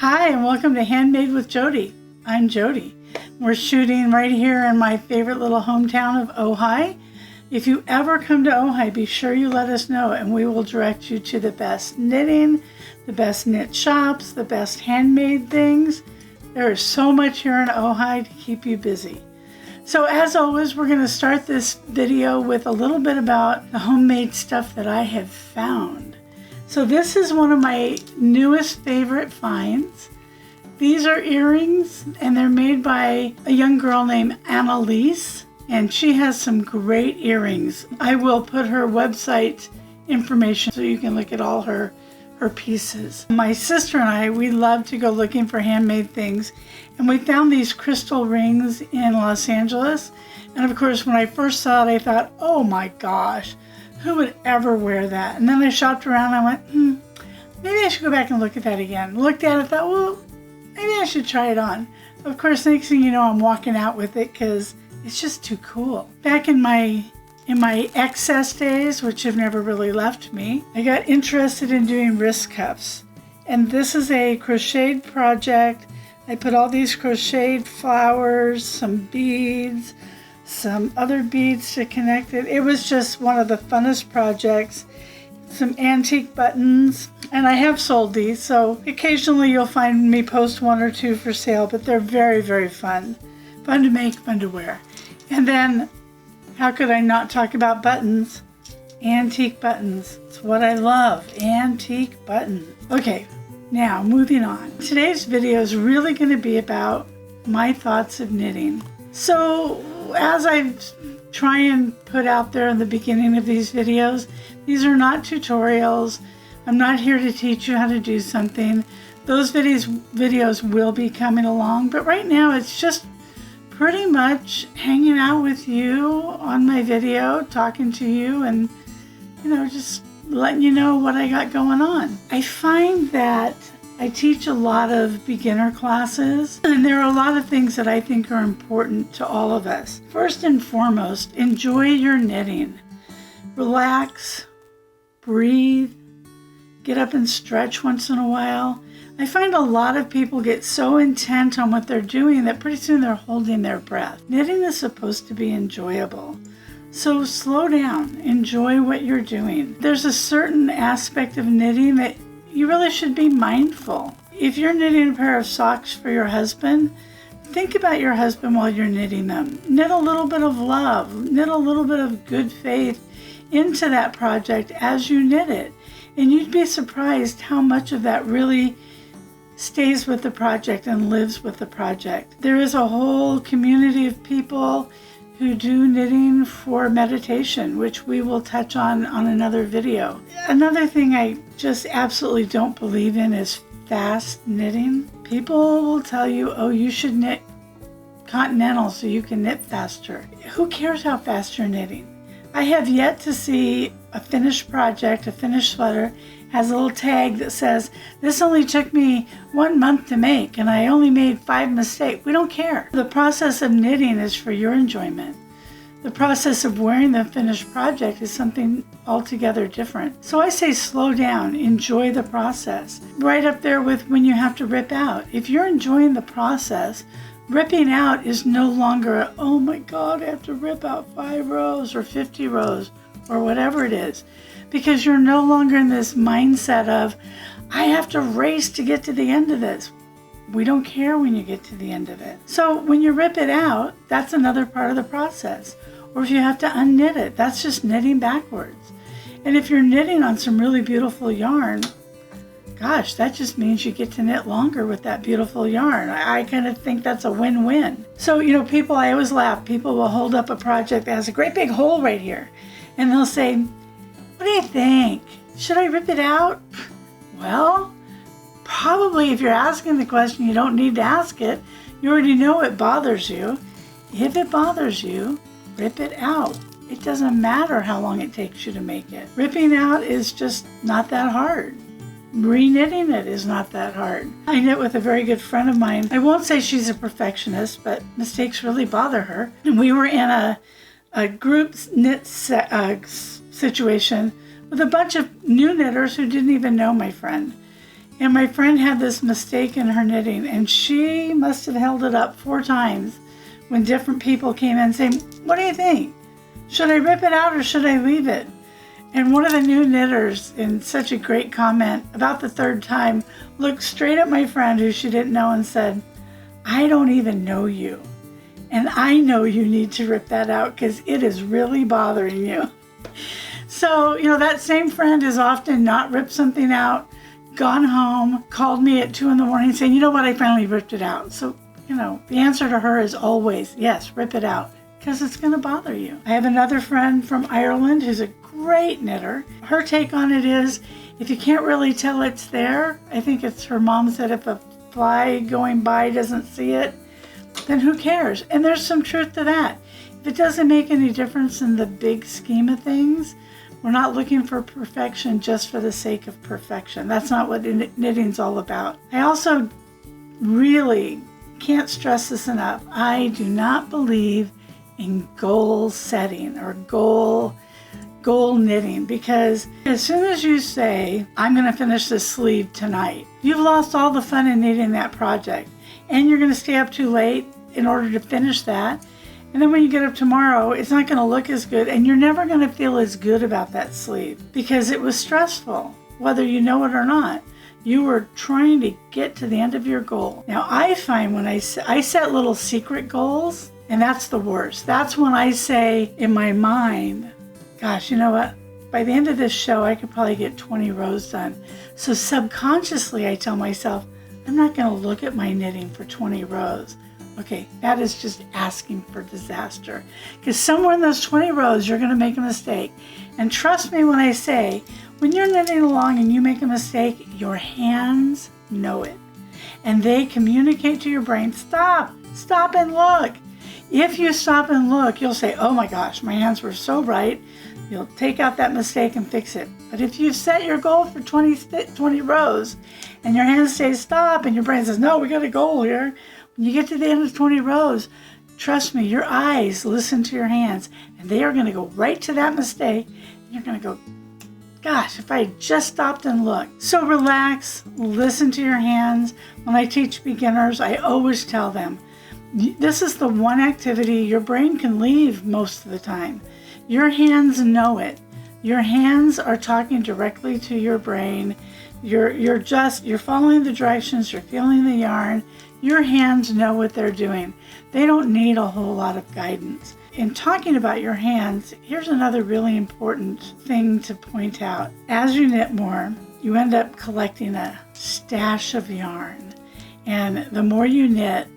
Hi, and welcome to Handmade with Jody. I'm Jody. We're shooting right here in my favorite little hometown of Ojai. If you ever come to Ojai, be sure you let us know and we will direct you to the best knitting, the best knit shops, the best handmade things. There is so much here in Ojai to keep you busy. So as always, we're going to start this video with a little bit about the homemade stuff that I have found. So this is one of my newest favorite finds. These are earrings and they're made by a young girl named Annalise, and she has some great earrings. I will put her website information so you can look at all her pieces. My sister and I, we love to go looking for handmade things, and we found these crystal rings in Los Angeles. And of course, when I first saw it, I thought, oh my gosh, who would ever wear that? And then I shopped around and I went, maybe I should go back and look at that again. Looked at it, thought, well, maybe I should try it on. Of course, next thing you know, I'm walking out with it because it's just too cool. Back in my excess days, which have never really left me, I got interested in doing wrist cuffs. And this is a crocheted project. I put all these crocheted flowers, some beads, some other beads to connect it. It was just one of the funnest projects. Some antique buttons, and I have sold these, so occasionally you'll find me post one or two for sale, but they're very, very fun. Fun to make, fun to wear. And then, how could I not talk about buttons? Antique buttons. It's what I love, antique buttons. Okay, now moving on. Today's video is really going to be about my thoughts of knitting. So, as I try and put out there in the beginning of these videos, these are not tutorials. I'm not here to teach you how to do something. Those videos will be coming along, but right now it's just pretty much hanging out with you on my video, talking to you, and just letting you know what I got going on. I find that I teach a lot of beginner classes, and there are a lot of things that I think are important to all of us. First and foremost, enjoy your knitting. Relax, breathe, get up and stretch once in a while. I find a lot of people get so intent on what they're doing that pretty soon they're holding their breath. Knitting is supposed to be enjoyable. So slow down, enjoy what you're doing. There's a certain aspect of knitting that you really should be mindful. If you're knitting a pair of socks for your husband, think about your husband while you're knitting them. Knit a little bit of love, knit a little bit of good faith into that project as you knit it. And you'd be surprised how much of that really stays with the project and lives with the project. There is a whole community of people who do knitting for meditation, which we will touch on another video. Another thing I just absolutely don't believe in is fast knitting. People will tell you, oh, you should knit continental so you can knit faster. Who cares how fast you're knitting? I have yet to see a finished project, a finished sweater, has a little tag that says, this only took me 1 month to make and I only made 5 mistakes. We don't care. The process of knitting is for your enjoyment. The process of wearing the finished project is something altogether different. So I say slow down, enjoy the process. Right up there with when you have to rip out. If you're enjoying the process, ripping out is no longer, oh my God, I have to rip out 5 rows or 50 rows or whatever it is. Because you're no longer in this mindset of, I have to race to get to the end of this. We don't care when you get to the end of it. So when you rip it out, that's another part of the process. Or if you have to unknit it, that's just knitting backwards. And if you're knitting on some really beautiful yarn, gosh, that just means you get to knit longer with that beautiful yarn. I kind of think that's a win-win. So, people, I always laugh. People will hold up a project that has a great big hole right here. And they'll say, what do you think? Should I rip it out? Well, probably if you're asking the question, you don't need to ask it. You already know it bothers you. If it bothers you, rip it out. It doesn't matter how long it takes you to make it. Ripping out is just not that hard. Re-knitting it is not that hard. I knit with a very good friend of mine. I won't say she's a perfectionist, but mistakes really bother her. And we were in a group knit situation with a bunch of new knitters who didn't even know my friend. And my friend had this mistake in her knitting, and she must have held it up 4 times when different people came in saying, "What do you think? Should I rip it out or should I leave it?" And one of the new knitters, in such a great comment, about the 3rd time, looked straight at my friend who she didn't know and said, "I don't even know you. And I know you need to rip that out because it is really bothering you." So, that same friend has often not ripped something out, gone home, called me at 2 a.m. saying, "You know what, I finally ripped it out." So, the answer to her is always, yes, rip it out, because it's going to bother you. I have another friend from Ireland who's a great knitter. Her take on it is, if you can't really tell it's there, I think it's her mom said, if a fly going by doesn't see it, then who cares? And there's some truth to that. If it doesn't make any difference in the big scheme of things, we're not looking for perfection just for the sake of perfection. That's not what knitting's all about. I also really can't stress this enough. I do not believe in goal setting or goal knitting, because as soon as you say, "I'm going to finish this sleeve tonight," you've lost all the fun in knitting that project, and you're going to stay up too late in order to finish that. And then when you get up tomorrow, it's not going to look as good, and you're never going to feel as good about that sleeve because it was stressful, whether you know it or not. You were trying to get to the end of your goal. Now, I find when I set little secret goals, and that's the worst. That's when I say in my mind, "Gosh, you know what? By the end of this show, I could probably get 20 rows done." So subconsciously, I tell myself, I'm not going to look at my knitting for 20 rows. Okay, that is just asking for disaster. Because somewhere in those 20 rows, you're going to make a mistake. And trust me when I say, when you're knitting along and you make a mistake, your hands know it. And they communicate to your brain, stop and look. If you stop and look, you'll say, "Oh my gosh, my hands were so right." You'll take out that mistake and fix it. But if you set your goal for 20 rows and your hands say stop and your brain says, "No, we got a goal here," when you get to the end of 20 rows, trust me, your eyes listen to your hands, and they are going to go right to that mistake, and you're going to go, "Gosh, if I had just stopped and looked." So relax, listen to your hands. When I teach beginners, I always tell them, this is the one activity your brain can leave most of the time. Your hands know it. Your hands are talking directly to your brain. You're following the directions, you're feeling the yarn. Your hands know what they're doing. They don't need a whole lot of guidance. In talking about your hands, here's another really important thing to point out. As you knit more, you end up collecting a stash of yarn. And the more you knit,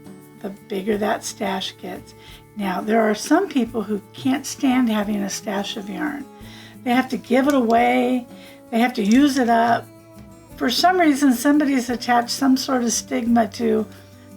the bigger that stash gets. Now, there are some people who can't stand having a stash of yarn. They have to give it away. They have to use it up. For some reason, somebody's attached some sort of stigma to,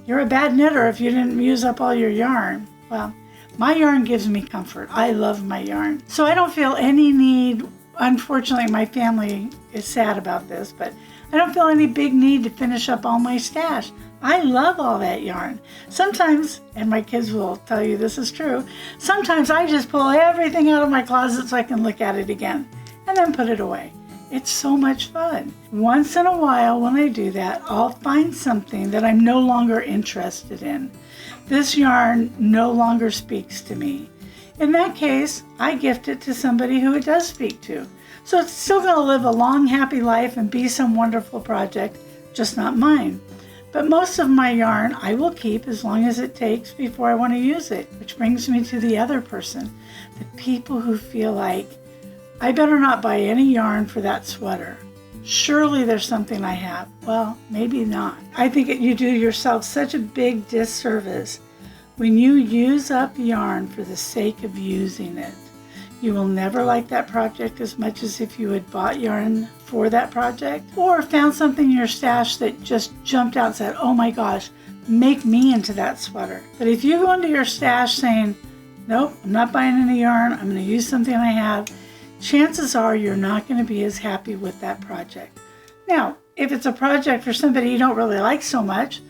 "You're a bad knitter if you didn't use up all your yarn." Well, my yarn gives me comfort. I love my yarn. So I don't feel any need, unfortunately my family is sad about this, but I don't feel any big need to finish up all my stash. I love all that yarn. Sometimes, and my kids will tell you this is true, sometimes I just pull everything out of my closet so I can look at it again and then put it away. It's so much fun. Once in a while when I do that, I'll find something that I'm no longer interested in. This yarn no longer speaks to me. In that case, I gift it to somebody who it does speak to. So it's still going to live a long, happy life and be some wonderful project, just not mine. But most of my yarn I will keep as long as it takes before I want to use it, which brings me to the other person, the people who feel like, I better not buy any yarn for that sweater. Surely there's something I have. Well, maybe not. I think you do yourself such a big disservice when you use up yarn for the sake of using it. You will never like that project as much as if you had bought yarn for that project or found something in your stash that just jumped out and said, "Oh my gosh, make me into that sweater." But if you go into your stash saying, "Nope, I'm not buying any yarn, I'm going to use something I have," chances are you're not going to be as happy with that project. Now, if it's a project for somebody you don't really like so much,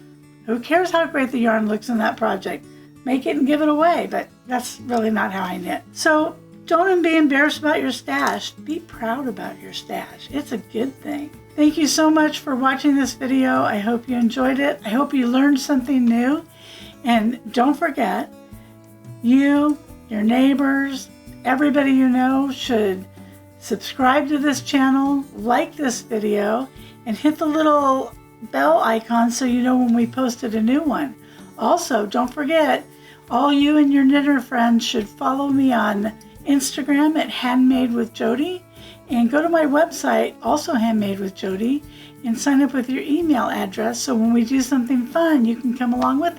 who cares how great the yarn looks in that project? Make it and give it away, but that's really not how I knit. So don't be embarrassed about your stash. Be proud about your stash. It's a good thing. Thank you so much for watching this video. I hope you enjoyed it. I hope you learned something new. And don't forget, you, your neighbors, everybody you know should subscribe to this channel, like this video, and hit the little bell icon so you know when we posted a new one. Also, don't forget, all you and your knitter friends should follow me on Instagram at Handmade with Jody, and go to my website, also Handmade with Jody, and sign up with your email address so when we do something fun, you can come along with us.